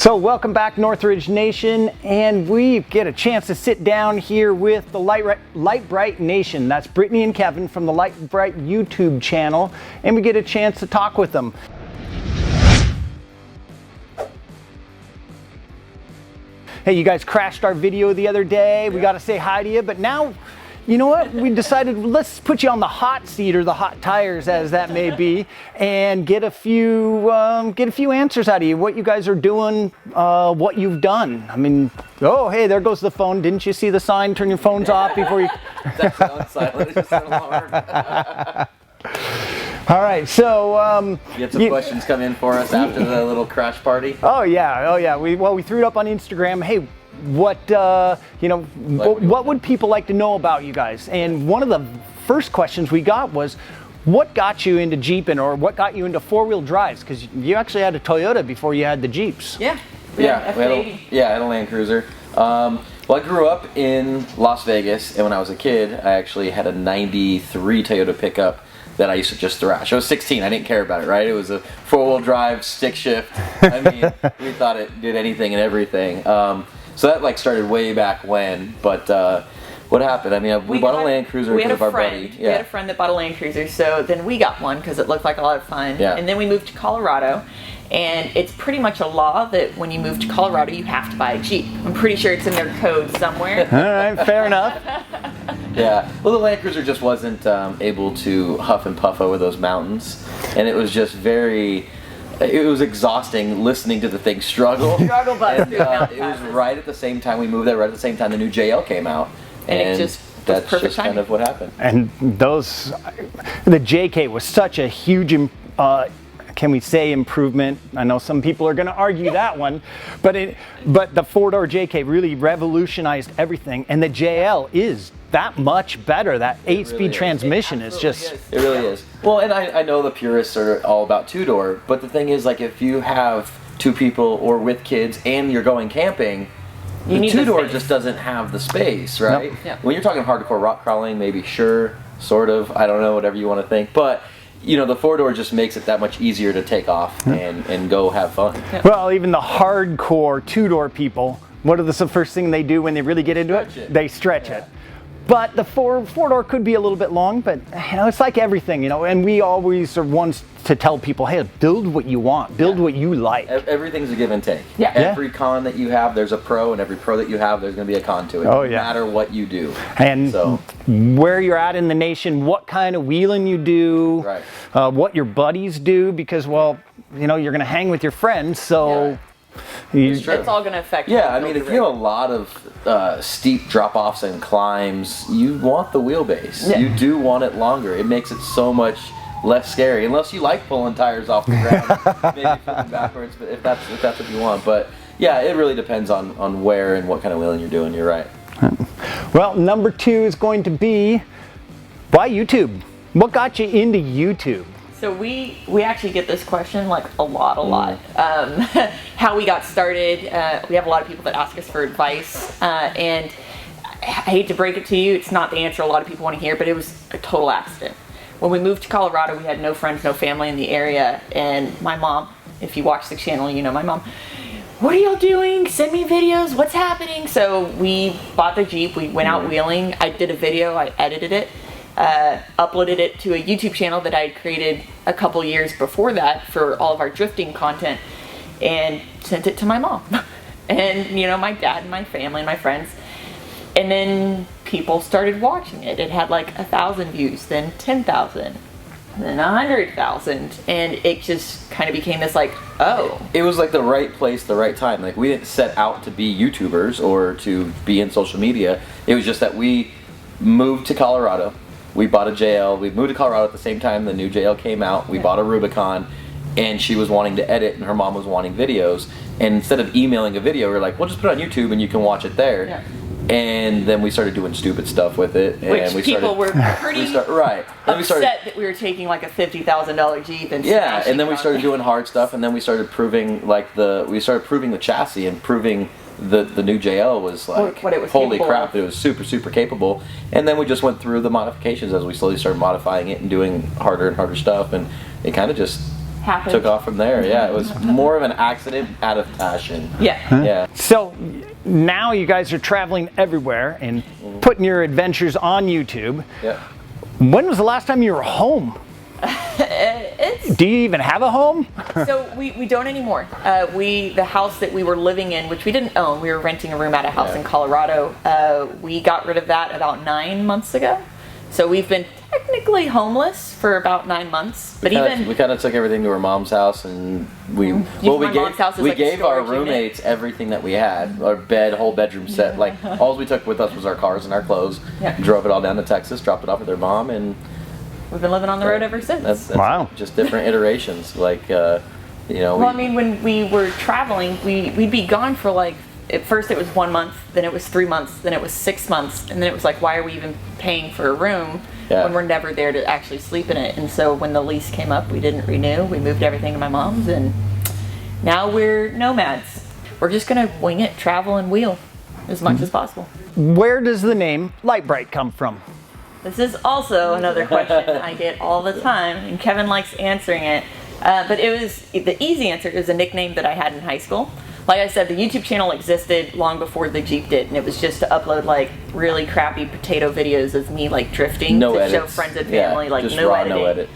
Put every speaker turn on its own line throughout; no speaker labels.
So welcome back, Northridge Nation, and we get a chance to sit down here with the Lite Brite Nation. That's Brittany and Kevin from the Lite Brite YouTube channel, and we get a chance to talk with them. Hey, you guys crashed our video the other day. We got to say hi to you, but now, you know what? We decided let's put you on the hot seat, or the hot tires, as that may be, and get a few answers out of you. What you guys are doing, what you've done. I mean, oh, hey, there goes the phone. Didn't you see the sign? Turn your phones off before you.
It's actually on silent. It's just an alarm.
All right, so
you had some questions come in for us after the little crash party.
Oh yeah. We threw it up on Instagram. Hey, what would people like to know about you guys? And one of the first questions we got was, what got you into Jeeping, or what got you into four-wheel drives? Because you actually had a Toyota before you had the Jeeps.
I had a Land Cruiser. Well, I grew up in Las Vegas, and when I was a kid, I actually had a '93 Toyota pickup that I used to just thrash. I was 16, I didn't care about it, right? It was a four-wheel drive, stick shift. I mean, we thought it did anything and everything. So that started way back when, but what happened? I mean, we bought a Land Cruiser because of our buddy.
We had a friend that bought a Land Cruiser, so then we got one because it looked like a lot of fun.
Yeah.
And then we moved to Colorado, and it's pretty much a law that when you move to Colorado, you have to buy a Jeep. I'm pretty sure it's in their code somewhere.
All right, fair enough.
Yeah, well, the Land Cruiser just wasn't able to huff and puff over those mountains, and it was just it was exhausting listening to the thing struggle.
Struggle bus through mountain
it was
passes.
right at the same time we moved there, right at the same time the new JL came out.
And
that's
perfect
just kind of what happened.
And the JK was such a huge, can we say, improvement? I know some people are going to argue that one, but the four-door JK really revolutionized everything, and the JL is that much better. That 8-speed transmission is just...
It really is. Well, and I know the purists are all about two-door, but the thing is, if you have two people or with kids and you're going camping, the two-door just doesn't have the space, right?
Nope.
Yeah.
When you're talking hardcore rock crawling, maybe sure, sort of, I don't know, whatever you want to think, but the four-door just makes it that much easier to take off and go have fun.
Yeah.
Well, even the hardcore two-door people, what is the first thing they do when they really get into it? They stretch it. But the four-door could be a little bit long, but it's like everything, and we always are ones to tell people, hey, build what you want, build what you like.
Everything's a give and take.
Yeah.
Every con that you have, there's a pro, and every pro that you have, there's going to be a con to it.
Oh, yeah.
No matter what you do.
And where you're at in the nation, what kind of wheeling you do,
right.
What your buddies do, because, you're going to hang with your friends, so...
Yeah. It's all going to affect you.
Yeah, I mean, if you have a lot of steep drop-offs and climbs, you want the wheelbase.
Yeah.
You do want it longer. It makes it so much less scary, unless you like pulling tires off the ground, maybe flipping backwards, but if that's what you want. But yeah, it really depends on where and what kind of wheeling you're doing. You're right.
Well, number 2 is going to be, why YouTube? What got you into YouTube?
So we actually get this question a lot. How we got started. We have a lot of people that ask us for advice, and I hate to break it to you, it's not the answer a lot of people want to hear, but it was a total accident. When we moved to Colorado, we had no friends, no family in the area, and my mom, if you watch the channel, you know my mom, what are y'all doing? Send me videos, what's happening? So we bought the Jeep, we went out wheeling, I did a video, I edited it, uploaded it to a YouTube channel that I had created a couple years before that for all of our drifting content, and sent it to my mom and my dad and my family and my friends, and then people started watching it. It had 1,000 views, then 10,000, then 100,000, and it just kind of became this
it was the right place, the right time. We didn't set out to be YouTubers or to be in social media. It was just that we moved to Colorado. We bought a JL. We moved to Colorado at the same time the new JL came out. We bought a Rubicon, and she was wanting to edit, and her mom was wanting videos. And instead of emailing a video, we were like, well, just put it on YouTube, and you can watch it there. Yeah. And then we started doing stupid stuff with it. And
Which people were pretty upset that we were taking a $50,000 Jeep and
and then we started doing hard stuff, and then we started proving the chassis and proving the new JL was
what it was
holy crap,
of.
it was super capable. And then we just went through the modifications as we slowly started modifying it and doing harder and harder stuff, and it kind of just
happened.
took off from there. Yeah, it was more of an accident out of passion.
Yeah.
Yeah.
So now you guys are traveling everywhere and putting your adventures on YouTube.
Yeah.
When was the last time you were home? Do you even have a home?
So we don't anymore. The house that we were living in, which we didn't own, we were renting a room at a house in Colorado. We got rid of that about 9 months ago. So we've been technically homeless for about 9 months. But
We kind of took everything to our mom's house, and we
mom's house is
we
like a
gave our
storage unit.
roommates everything that we had, our bed, whole bedroom set. Like all we took with us was our cars and our clothes.
Yeah.
Drove it all down to Texas, dropped it off with their mom, and
we've been living on the road ever since.
that's
Wow.
just different iterations. Like
Well, I mean, when we were traveling, we'd be gone for like, at first it was 1 month, then it was 3 months, then it was 6 months, and then it was like, why are we even paying for a room when we're never there to actually sleep in it? And so when the lease came up, we didn't renew. We moved everything to my mom's, and now we're nomads. We're just gonna wing it, travel, and wheel as much as possible.
Where does the name Lite Brite come from?
This is also another question I get all the time, and Kevin likes answering it. But the easy answer is a nickname that I had in high school. Like I said, the YouTube channel existed long before the Jeep did, and it was just to upload like really crappy potato videos of me like drifting
No
to
edits.
show friends and family, like
just
no
raw,
editing.
no edit.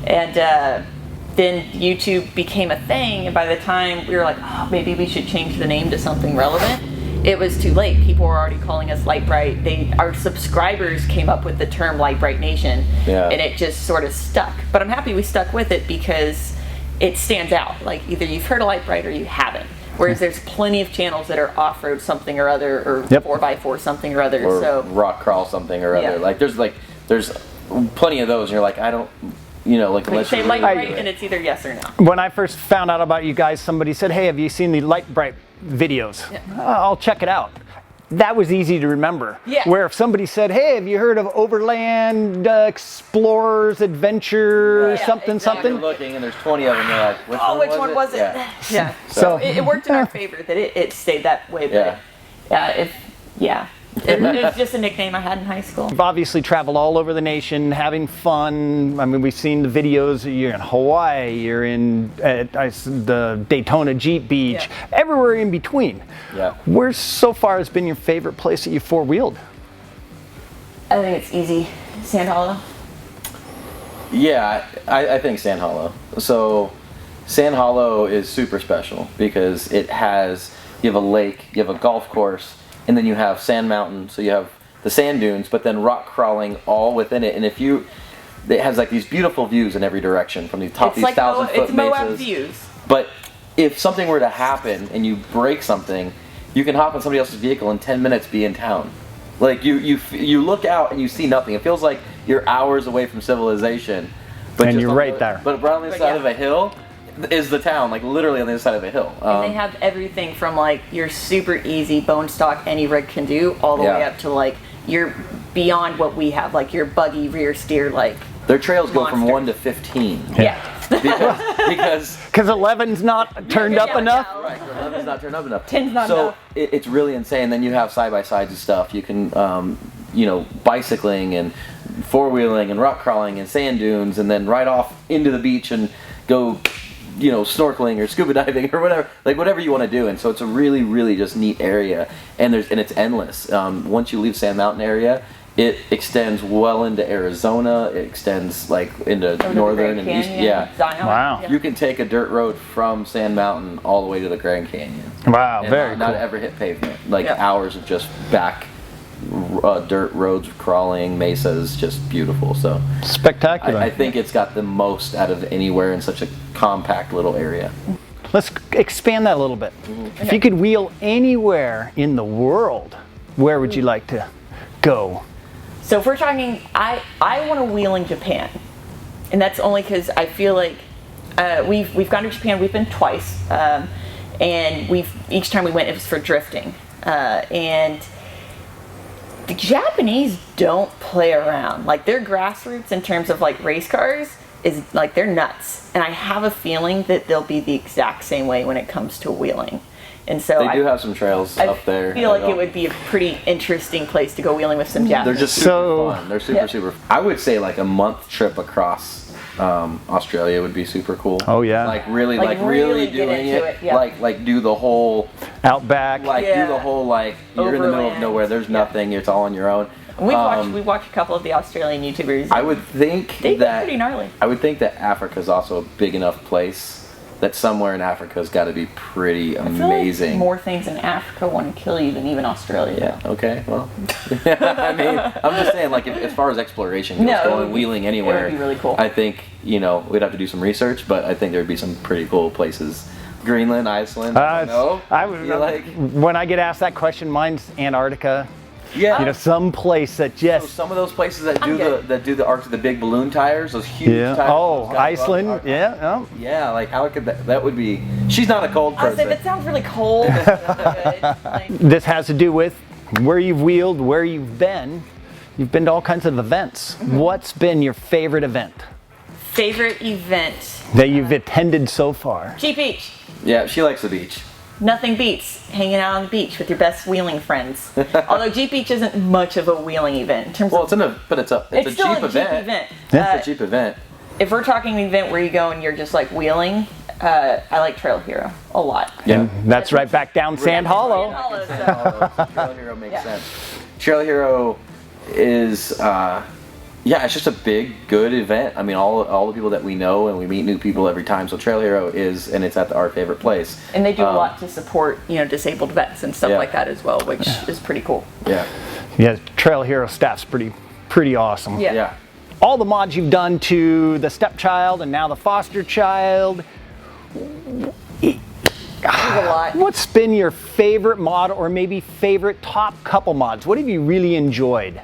And then YouTube became a thing, and by the time we were like, oh, maybe we should change the name to something relevant, it was too late. People were already calling us Lite Brite. Our subscribers came up with the term Lite Brite Nation, and it just sort of stuck. But I'm happy we stuck with it because it stands out. Like either you've heard of Lite Brite or you haven't. Whereas there's plenty of channels that are off-road something or other, or 4x4 something or other.
Or
so
rock crawl something or other. Like there's plenty of those, and you're like, I don't, like
you
unless
say
you
Lite
really
Brite,
do it.
and it's either yes or no.
When I first found out about you guys, somebody said, hey, have you seen the Lite Brite videos? I'll check it out. That was easy to remember.
Yeah.
Where if somebody said, hey, have you heard of Overland Explorers Adventure something?
You're looking, and there's 20 of them. You're like, which one was it?
Yeah.
So
it worked in our favor that it stayed that way. But it was just a nickname I had in high school.
You've obviously traveled all over the nation, having fun. I mean, we've seen the videos. You're in Hawaii. You're in the Daytona Jeep Beach. Everywhere in between.
Yeah.
Where so far has been your favorite place that you four-wheeled?
I think it's easy. Sand Hollow.
Yeah, I think Sand Hollow. So Sand Hollow is super special because you have a lake, you have a golf course, and then you have Sand Mountain, so you have the sand dunes, but then rock crawling all within it. And it has like these beautiful views in every direction from the top of these 1,000-foot
it's Moab
mesas.
views.
But if something were to happen and you break something, you can hop in somebody else's vehicle in 10 minutes be in town. Like you look out and you see nothing. It feels like you're hours away from civilization. But
And
just
you're right there.
But right on the side of a hill is the town, like literally on the other side of a hill.
And they have everything from like your super easy bone stock any rig can do, all the way up to like you're beyond what we have, like your buggy rear steer, like
their trails go from
monster.
1 to 15.
Yeah.
because
11's not turned up enough.
right, 11's not turned up enough.
10's not
so
enough.
It's really insane. Then you have side by sides and stuff. You can bicycling and four-wheeling and rock crawling and sand dunes, and then right off into the beach and go snorkeling or scuba diving or whatever you want to do. And so it's a really, really just neat area, and it's endless. Once you leave Sand Mountain area, it extends well into Arizona. It extends like into northern and east. Yeah.
Zion.
Wow.
You can take a dirt road from Sand Mountain all the way to the Grand Canyon.
Wow,
And
very
not
cool.
ever hit pavement. Like hours of just back dirt roads, crawling, mesas, just beautiful. So
Spectacular.
I think it's got the most out of anywhere in such a compact little area.
Let's expand that a little bit. If you could wheel anywhere in the world, where would you like to go?
So if we're talking, I want to wheel in Japan, and that's only because I feel like we've gone to Japan. We've been twice, and each time we went it was for drifting, and the Japanese don't play around. Like their grassroots in terms of like race cars is like they're nuts, and I have a feeling that they'll be the exact same way when it comes to wheeling. And so
They do have some trails up there.
I feel like it would be a pretty interesting place to go wheeling with some Japanese.
They're just super fun. They're super. I would say like a month trip across Australia would be super cool.
Oh yeah.
Like really
get
doing
into
it.
yeah.
Like do the whole
outback.
Like do the whole like you're in the middle of nowhere. There's nothing. It's all on your own.
We watched a couple of the Australian YouTubers.
I would think
they've been pretty gnarly.
I would think that Africa's also a big enough place that somewhere in Africa's got to be pretty amazing.
I feel like more things in Africa want to kill you than even Australia.
Yeah. Okay. Well, I mean, I'm just saying, like, as far as exploration goes, going wheeling anywhere,
it would be really cool.
I think we'd have to do some research, but I think there'd be some pretty cool places. Greenland, Iceland.
When I get asked that question, mine's Antarctica.
Yeah.
Some place that just.
So some of those places that do the arcs of the big balloon tires, those huge tires.
Oh, Iceland. Yeah.
Yeah, like how could that would be? She's not a cold person.
I was like, that sounds really cold.
This has to do with where you've wheeled, where you've been. You've been to all kinds of events. What's been your favorite event?
Favorite event
that you've attended so far?
Jeep Beach.
Yeah, she likes the beach.
Nothing beats hanging out on the beach with your best wheeling friends. Although Jeep Beach isn't much of a wheeling event in terms
it's a
still
Jeep event.
Yeah.
It's a Jeep event.
If we're talking an event where you go and you're just like wheeling, I like Trail Hero a lot.
Yeah, and that's right back down Sand Hollow.
Trail Hero makes sense. Trail Hero is it's just a big, good event. I mean, all the people that we know, and we meet new people every time. So Trail Hero and it's at our favorite place.
And they do a lot to support, disabled vets and stuff like that as well, which is pretty cool.
Yeah.
Yeah, Trail Hero staff's pretty awesome.
Yeah.
All the mods you've done to the stepchild and now the foster child.
A lot.
What's been your favorite mod or maybe favorite top couple mods? What have you really enjoyed?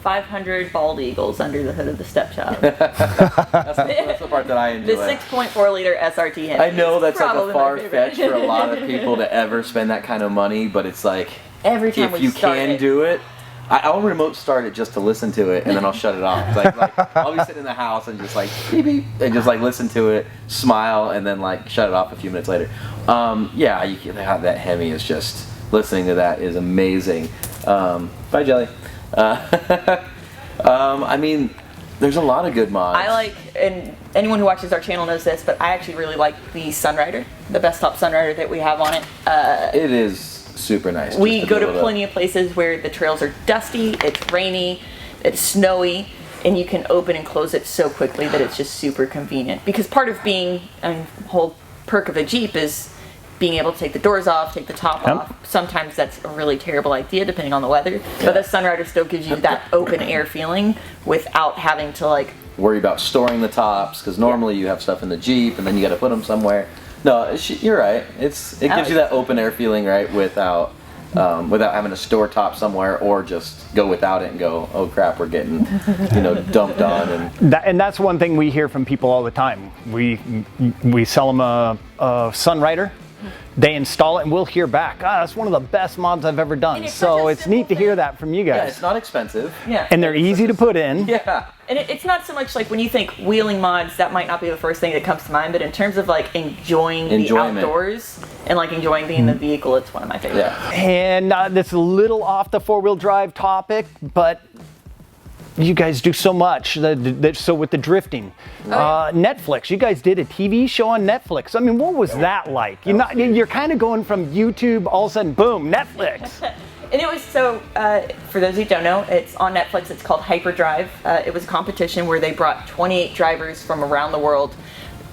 500 bald eagles under the hood of the stepchild.
That's the part that I enjoy.
The 6.4 liter SRT Hemi.
I know that's like a far fetch for a lot of people to ever spend that kind of money, but it's like
every time
if you can do it, I'll remote start it just to listen to it, and then I'll shut it off. Like I'll be sitting in the house and just like beep beep, and just like listen to it, smile, and then like shut it off a few minutes later. That Hemi is just listening to that is amazing. Bye, Jelly. I mean, there's a lot of good mods.
I like, and anyone who watches our channel knows this, but I actually really like the Sunrider, the best top Sunrider that we have on it.
It is super nice.
We go to plenty of places where the trails are dusty, it's rainy, it's snowy, and you can open and close it so quickly that it's just super convenient. Because part of being a whole perk of a Jeep is being able to take the doors off, take the top off. Sometimes that's a really terrible idea depending on the weather. But the Sunrider still gives you that open air feeling without having to like
worry about storing the tops, because normally you have stuff in the Jeep and then you got to put them somewhere. No, you're right. It gives you that open air feeling, right, without having to store top somewhere or just go without it and go, oh crap, we're getting dumped on.
And that's one thing we hear from people all the time. We sell them a Sunrider. They install it and we'll hear back, that's one of the best mods I've ever done. So it's neat to hear that from you guys.
Yeah, it's not expensive.
Yeah.
And they're easy to put in.
Yeah.
And it's not so much like when you think wheeling mods, that might not be the first thing that comes to mind, but in terms of like enjoying the outdoors and like enjoying being in the vehicle, it's one of my favorites.
Yeah.
And that's a little off the four-wheel drive topic, but you guys do so much. So with the drifting, Netflix, you guys did a TV show on Netflix. I mean, what was that like? You're kind of going from YouTube, all of a sudden, boom, Netflix.
And it was for those who don't know, it's on Netflix. It's called Hyperdrive. It was a competition where they brought 28 drivers from around the world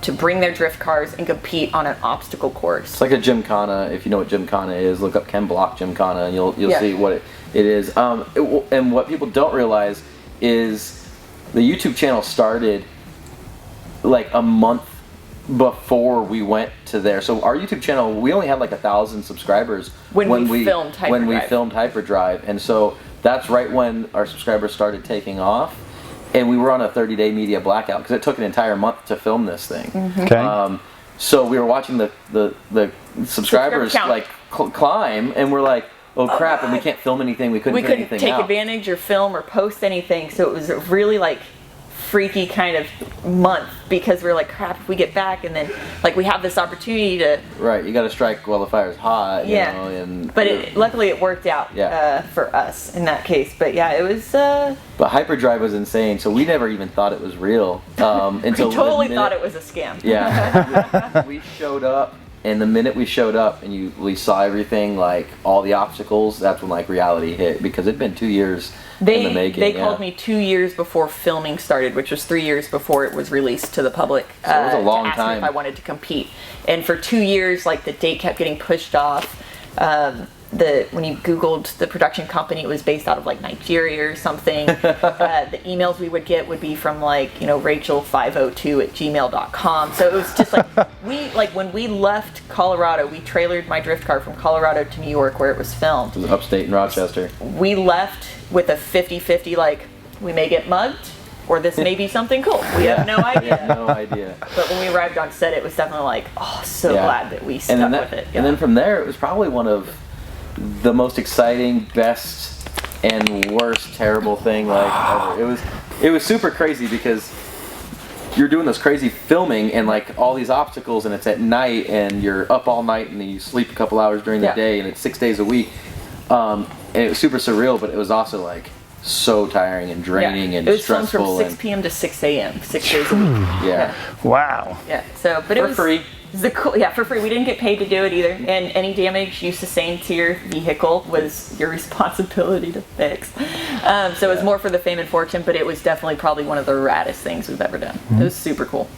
to bring their drift cars and compete on an obstacle course.
It's like a gymkhana. If you know what gymkhana is, look up Ken Block gymkhana and you'll see what it is. And what people don't realize is the YouTube channel started like a month before we went to there. So our YouTube channel, we only had like 1,000 subscribers
when we filmed
Hyperdrive. And so that's right when our subscribers started taking off. And we were on a 30-day media blackout because it took an entire month to film this thing.
Mm-hmm.
Okay.
So we were watching the subscribers like climb, and we're like, oh crap, and we can't film anything. We couldn't take
advantage or film or post anything. So it was really like freaky kind of month because we're like, crap, if we get back and then like we have this opportunity to.
Right, you got to strike while the fire's hot. You know, and
but luckily it worked out for us in that case. But yeah, it was.
But hyperdrive was insane, so we never even thought it was real until
we totally thought it was a scam.
Yeah, we showed up. And the minute we showed up and we saw everything, like all the obstacles, that's when like reality hit, because it'd been 2 years in the making.
They called me 2 years before filming started, which was 3 years before it was released to the public.
So it was a long
to ask
time.
me if I wanted to compete, and for 2 years, like the date kept getting pushed off. When you Googled the production company, it was based out of like Nigeria or something. The emails we would get would be from like, Rachel502@gmail.com. So it was just like, when we left Colorado, we trailered my drift car from Colorado to New York where it was filmed.
It was upstate in Rochester.
We left with a 50-50, like, we may get mugged or this may be something cool. We have no idea.
No idea.
But when we arrived on set, it was definitely like, glad that we stuck with it.
And then from there, it was probably one of the most exciting, best, and worst terrible thing like ever. It was super crazy because you're doing this crazy filming and like all these obstacles, and it's at night and you're up all night and then you sleep a couple hours during the day, and it's 6 days a week. And it was super surreal, but it was also like so tiring and draining and stressful.
It was from 6 p.m. to 6 a.m. 6 days a week.
Yeah.
Wow.
Yeah. So, but it was
free.
For free. We didn't get paid to do it either, and any damage you sustained to your vehicle was your responsibility to fix. So it was more for the fame and fortune, but it was definitely probably one of the raddest things we've ever done. It was super cool.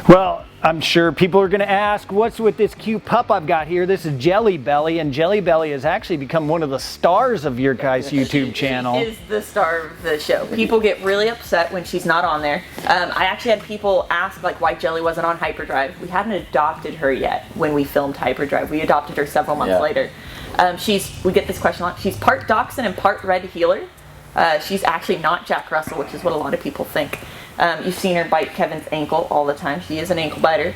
Well, I'm sure people are going to ask, what's with this cute pup I've got here? This is Jelly Belly, and Jelly Belly has actually become one of the stars of your guys' YouTube channel.
She is the star of the show. People get really upset when she's not on there. I actually had people ask like why Jelly wasn't on Hyperdrive. We hadn't adopted her yet when we filmed Hyperdrive. We adopted her several months later. We get this question a lot. She's part Dachshund and part Red Heeler. She's actually not Jack Russell, which is what a lot of people think. You've seen her bite Kevin's ankle all the time. She is an ankle biter.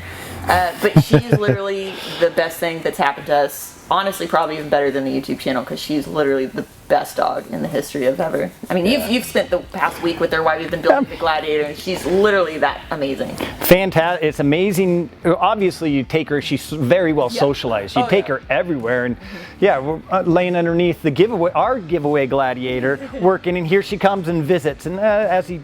But she is literally the best thing that's happened to us. Honestly, probably even better than the YouTube channel, because she's literally the best dog in the history of ever. I mean, you've spent the past week with her while we've been building the Gladiator, and she's literally that amazing.
Fantastic. It's amazing. Obviously, you take her, she's very well socialized. You take her everywhere, and we're laying underneath the giveaway, our giveaway Gladiator, working, and here she comes and visits, and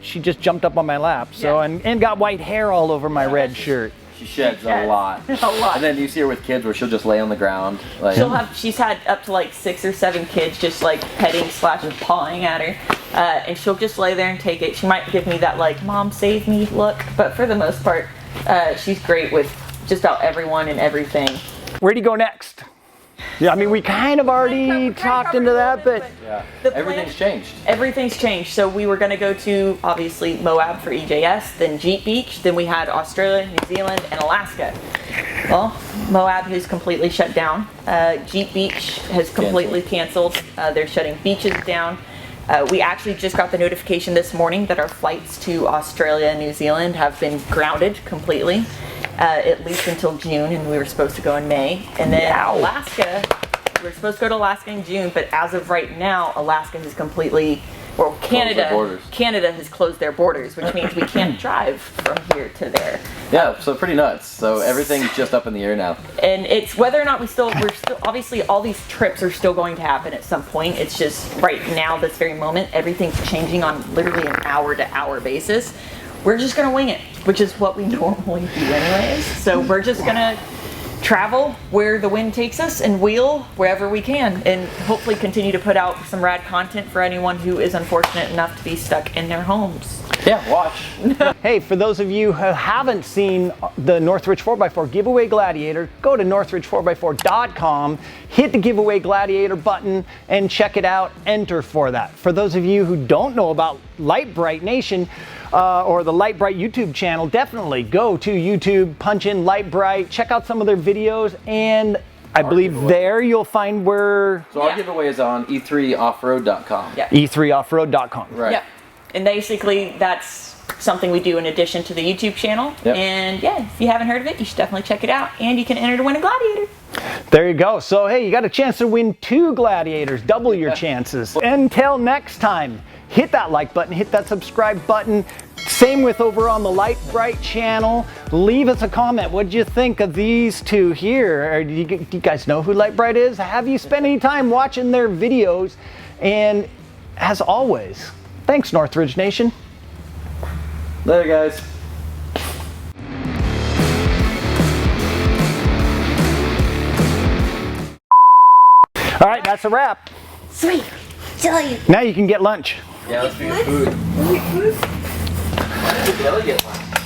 she just jumped up on my lap, and got white hair all over my red shirt.
She sheds a lot.
A lot.
And then you see her with kids where she'll just lay on the ground. Like,
she's had up to like 6 or 7 kids just like petting / pawing at her. And she'll just lay there and take it. She might give me that like, Mom, save me look. But for the most part, she's great with just about everyone and everything.
Where do you go next? Yeah, I mean, we kind of already talked into that, but
everything's changed.
Everything's changed. So we were going to go to, obviously, Moab for EJS, then Jeep Beach, then we had Australia, New Zealand, and Alaska. Well, Moab has completely shut down. Jeep Beach has completely canceled. They're shutting beaches down. We actually just got the notification this morning that our flights to Australia and New Zealand have been grounded completely. At least until June, and we were supposed to go in May. And then Alaska, we were supposed to go to Alaska in June, but as of right now, Alaska has completely, Canada has closed their borders, which means we can't drive from here to there.
Yeah, so pretty nuts. So everything's just up in the air now. And
it's whether or not we're still, obviously all these trips are still going to happen at some point. It's just right now, this very moment, everything's changing on literally an hour-to-hour basis. We're just going to wing it, which is what we normally do anyways. So we're just going to travel where the wind takes us and wheel wherever we can, and hopefully continue to put out some rad content for anyone who is unfortunate enough to be stuck in their homes.
Yeah, watch.
Hey, for those of you who haven't seen the Northridge 4x4 giveaway Gladiator, go to northridge4x4.com, hit the giveaway Gladiator button, and check it out. Enter for that. For those of you who don't know about Lite Brite Nation, or the Lite Brite YouTube channel, definitely go to YouTube, punch in Lite Brite, check out some of their videos, and I believe there you'll find where...
So our giveaway is on e3offroad.com.
Yeah.
e3offroad.com.
Right.
Yep. And basically that's something we do in addition to the YouTube channel.
Yep.
And if you haven't heard of it, you should definitely check it out. And you can enter to win a Gladiator.
There you go. So hey, you got a chance to win 2 Gladiators, double your chances. Until next time, hit that like button, hit that subscribe button. Same with over on the Lite Brite channel. Leave us a comment. What did you think of these two here? Or do you guys know who Lite Brite is? Have you spent any time watching their videos? And as always, thanks Northridge Nation.
Later, guys.
All right, that's a wrap.
Sweet. Tell you.
Now you can get lunch.
Yeah, let's get food.
Food?
Why did the belly get one?